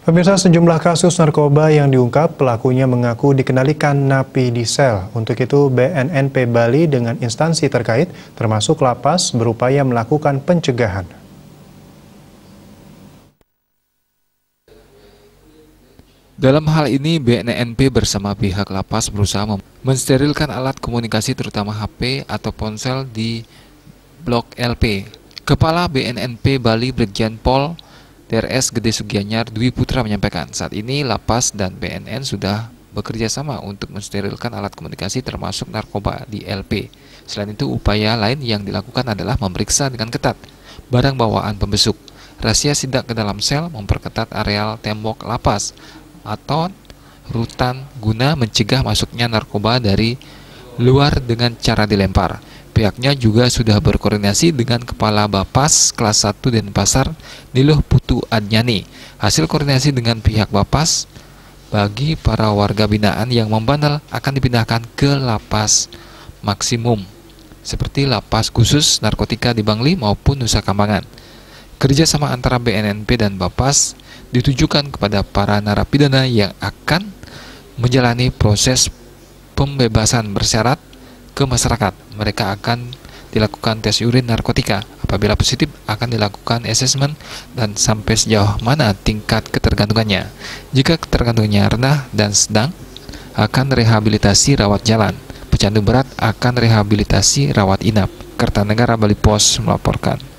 Pemirsa, sejumlah kasus narkoba yang diungkap pelakunya mengaku dikendalikan napi di sel. Untuk itu, BNNP Bali dengan instansi terkait, termasuk lapas, berupaya melakukan pencegahan. Dalam hal ini, BNNP bersama pihak lapas berusaha mensterilkan alat komunikasi terutama HP atau ponsel di Blok LP. Kepala BNNP Bali Brigjen Pol DRS Gede Sugianyar Dwi Putra menyampaikan, saat ini lapas dan BNN sudah bekerja sama untuk mensterilkan alat komunikasi termasuk narkoba di LP. Selain itu, upaya lain yang dilakukan adalah memeriksa dengan ketat barang bawaan pembesuk, rahasia sidak ke dalam sel, memperketat areal tembok lapas atau rutan guna mencegah masuknya narkoba dari luar dengan cara dilempar. Pihaknya juga sudah berkoordinasi dengan Kepala Bapas kelas 1 Denpasar, Niluh Putu Adnyani. Hasil koordinasi dengan pihak Bapas, bagi para warga binaan yang membandel akan dipindahkan ke lapas maksimum, seperti lapas khusus narkotika di Bangli maupun Nusa Kambangan. Kerjasama antara BNNP dan Bapas ditujukan kepada para narapidana yang akan menjalani proses pembebasan bersyarat ke masyarakat. Mereka akan dilakukan tes urin narkotika. Apabila positif, akan dilakukan asesmen dan sampai sejauh mana tingkat ketergantungannya. Jika ketergantungannya rendah dan sedang, akan rehabilitasi rawat jalan. Pecandu berat akan rehabilitasi rawat inap. Kertanegara Bali Pos melaporkan.